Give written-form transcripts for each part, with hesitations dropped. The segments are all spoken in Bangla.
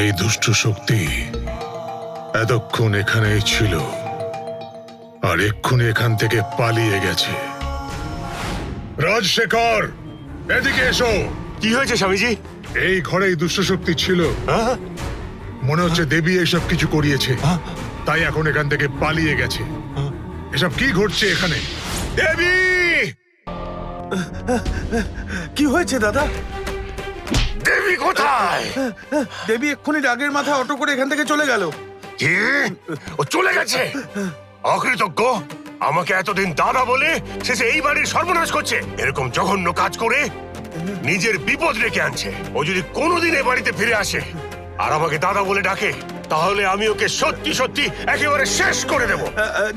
এই দুষ্ট শক্তি এতক্ষণ এখানেই ছিল, আর এক্ষুনি এখান থেকে পালিয়ে গেছে। রাজশেখর, এদিকে এসো। কি হয়েছে স্বামীজি? এই ঘরেই দুষ্ট শক্তি ছিল। হ্যাঁ? মনে হচ্ছে দেবী এসব কিছু করিয়েছে, তাই এখন এখান থেকে পালিয়ে গেছে। এসব কি ঘটছে এখানে? দেবী! কি হয়েছে দাদা? দেবী কোথায়? দেবী এক্ষুনি রাগের মাথায় অটো করে এখান থেকে চলে গেল। কি? ও চলে গেছে? অকৃতজ্ঞ! আমাকে এতদিন দাদা বলে শেষে এই বাড়ির সর্বনাশ করছে। এরকম জঘন্য কাজ করে নিজের বিপদ রেখে আনছে। ও যদি কোনোদিন এ বাড়িতে ফিরে আসে আর আমাকে দাদা বলে ডাকে, তাহলে আমি ওকে সত্যি সত্যি একেবারে শেষ করে দেব।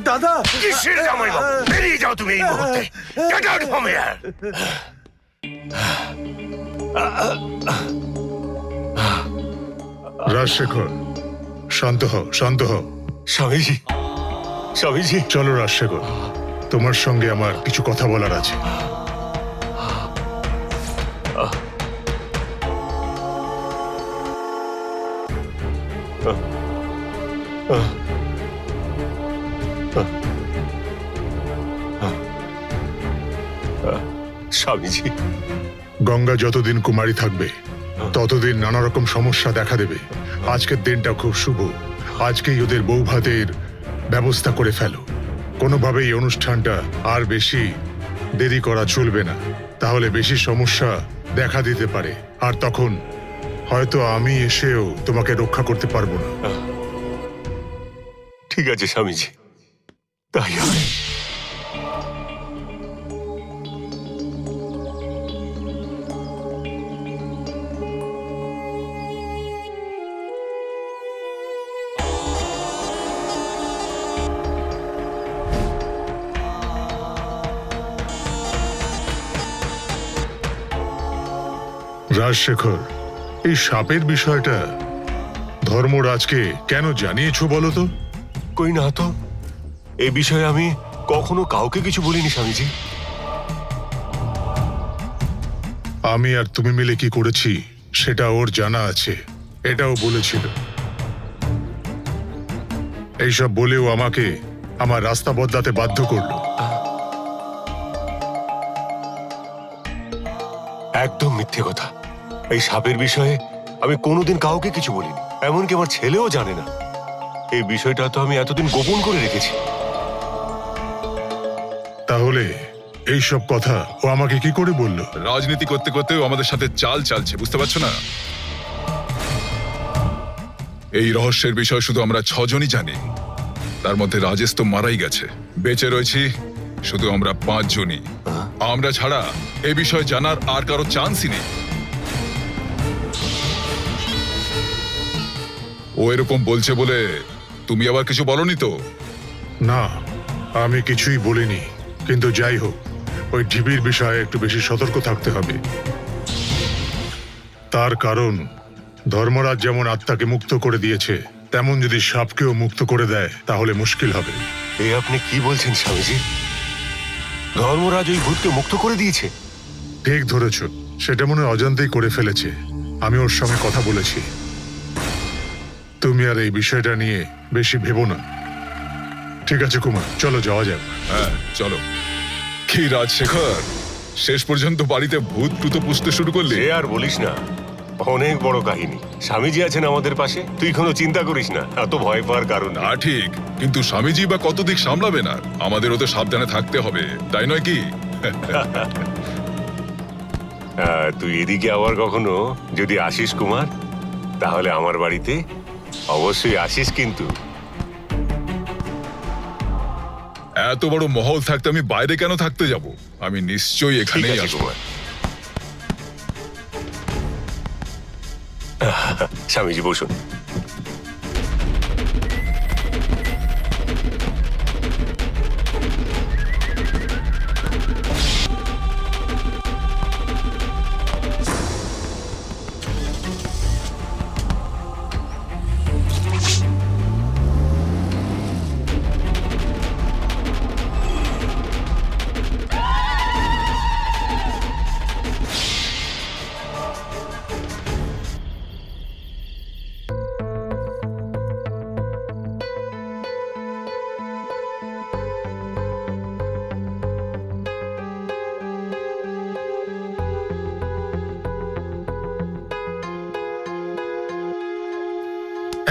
দাদা! কিসের জামাইবাবু? বেরিয়ে যাও তুমি এই মুহূর্তে। Get out from here! Rajshekhar, শান্ত হও, শান্ত হও। স্বামীজি, স্বামীজি, চলো রাজশেখর, তোমার সঙ্গে আমার কিছু কথা বলার আছে। স্বামীজি। গঙ্গা যতদিন কুমারী থাকবে ততদিন নানা রকম সমস্যা দেখা দেবে। আজকের দিনটা খুব শুভ। আজকেই ওদের বউ ভাতের ব্যবস্থা করে ফেলো। কোনোভাবেই এই অনুষ্ঠানটা আর বেশি দেরি করা চলবে না, তাহলে বেশি সমস্যা দেখা দিতে পারে, আর তখন হয়তো আমি এসেও তোমাকে রক্ষা করতে পারবো না। ঠিক আছে স্বামীজি, তাই হবে। রাজশেখর, এই সাপের বিষয়টা ধর্মরাজকে কেন জানিয়েছো বলো তো? কই না তো, এই বিষয়ে আমি কখনো কাউকে কিছু বলিনি স্বামীজি। আমি আর তুমি মিলে কি করেছি সেটা ওর জানা আছে, এটাও বলেছিল। এইসব বলেও আমাকে আমার রাস্তা বদলাতে বাধ্য করলো। একদম মিথ্যে কথা। এই সাপের বিষয়ে আমি কোনোদিন কাউকে কিছু বলিনি, এমনকি আমার ছেলেও জানে না। এই বিষয়টা তো আমি এতদিন গোপন করে রেখেছি। তাহলে এইসব কথা ও আমাকে কি করে বললো? রাজনীতি করতে করতেও আমাদের সাথে চাল চালছে, বুঝতে পারছো না? এই রহস্যের বিষয় শুধু আমরা 6 জনই জানি। তার মধ্যে রাজেশ তো মারাই গেছে, বেঁচে রয়েছি শুধু আমরা 5 জনই। আমরা ছাড়া এই বিষয় জানার আর কারো চান্সই নেই। ও এরকম বলছে বলে তুমি আবার কিছু বলনি তো? না, আমি কিছুই বলিনি, কিন্তু যাই হোক, ওই ঢিবির বিষয়ে একটু বেশি সতর্ক থাকতে হবে। তার কারণ ধর্মরাজ যেমন আত্মাকে মুক্ত করে দিয়েছে, তেমন যদি সাপকেও মুক্ত করে দেয় তাহলে মুশকিল হবে। এ আপনি কি বলছেন স্বামীজি? ধর্মরাজ ওই ভূতকে মুক্ত করে দিয়েছে? ঠিক ধরেছ, সেটা মনে হয় অজান্তেই করে ফেলেছে। আমি ওর সঙ্গে কথা বলেছি। তুমি আর এই বিষয়টা নিয়ে বেশি ভেবো না। ঠিক আছে কুমার, চলো যাওয়া যাক। হ্যাঁ চলো। কি রাজশেখর, শেষ পর্যন্ত বাড়িতে ভূত টুত পুষতে শুরু করলি? সে আর বলিস না, অনেক বড় কাহিনী। স্বামীজি আছেন আমাদের পাশে, তুই কোনো চিন্তা করিস না, এত ভয় পাওয়ার কারণ না নেই। ঠিক, কিন্তু স্বামীজি বা কত দিক সামলাবে না? আমাদেরও তো সাবধানে থাকতে হবে, তাই নয় কি? তুই এদিকে আবার কখনো যদি আসিস কুমার, তাহলে আমার বাড়িতে অবশ্যই আসিস কিন্তু। এত বড় মহল থাকতে আমি বাইরে কেন থাকতে যাব? আমি নিশ্চয়ই ঠিক এখানেই আছে আসবো। কুমার। স্বামীজি বসুন।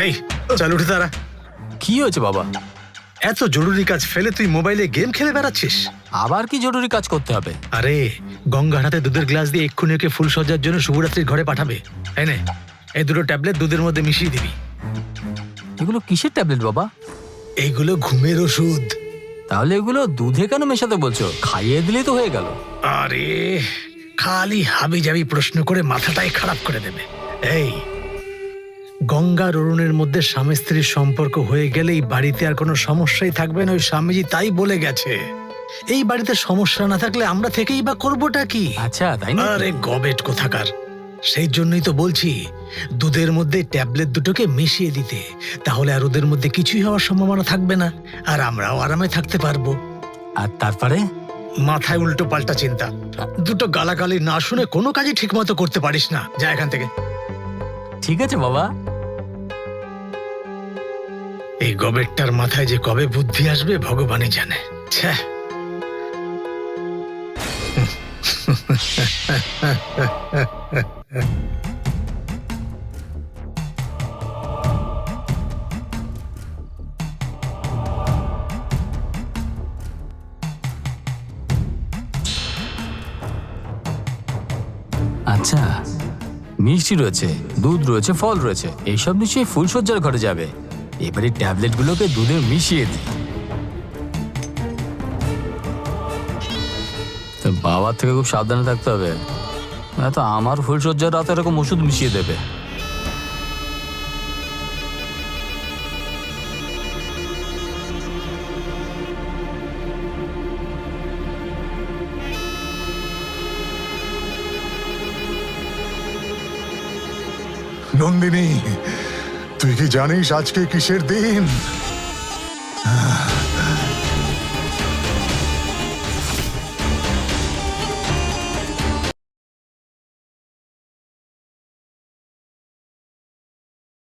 এই চল উঠে দাঁড়া। কি হয়েছে বাবা? এত জরুরি কাজ ফেলে তুই মোবাইলে গেম খেলে বেড়াচ্ছিস? আবার কি জরুরি কাজ করতে হবে? আরে গঙ্গার হাতে দুধের গ্লাস দিয়ে এক্ষুনি ওকে ফুল সজ্জার জন্য শুভরাত্রির ঘরে পাঠাবে। এই নে, এই দুটো ট্যাবলেট দুধের মধ্যে মিশিয়ে দিবি। এগুলো কিসের ট্যাবলেট বাবা? এইগুলো ঘুমের ওষুধ। তাহলে এগুলো দুধে কেন মেশাতে বলছো? খাইয়ে দিলেই তো হয়ে গেল। আরে খালি হাবি জাবি প্রশ্ন করে মাথাটাই খারাপ করে দেবে। এই গঙ্গার অরুণের মধ্যে স্বামী স্ত্রীর সম্পর্ক হয়ে গেলেই বাড়িতে আর কোনো সমস্যাই থাকবে না, ওই স্বামীজি তাই বলে গেছে। এই বাড়িতে সমস্যা না থাকলে আমরা থেকেই বা করবোটা কি? আচ্ছা তাই না? আরে গবেট কোথাকার। সেই জন্যই তো বলছি দুধের মধ্যে ট্যাবলেট দুটোকে মিশিয়ে দিতে, তাহলে আর ওদের মধ্যে কিছুই হওয়ার সম্ভাবনা থাকবে না, আর আমরাও আরামে থাকতে পারবো। আর তারপরে? মাথায় উল্টো পাল্টা চিন্তা, দুটো গালাগালি না শুনে কোনো কাজই ঠিক মতো করতে পারিস না। যা এখান থেকে। ঠিক আছে বাবা। এই গবেটটার মাথায় যে কবে বুদ্ধি আসবে ভগবানই জানে। ছ্যাঃ। আচ্ছা, মিষ্টি রয়েছে, দুধ রয়েছে, ফল রয়েছে, এইসব নিশ্চয়ই ফুলসজ্জার ঘরে যাবে। এবারে ট্যাবলেটগুলোকে দুধে মিশিয়ে দিই। তো বাবার থেকে খুব সাবধানে থাকতে হবে, নয়তো আমার ফুলসজ্জার রাতে এরকম ওষুধ মিশিয়ে দেবে। নন্দিনী, তুই কি জানিস আজকে কিসের দিন?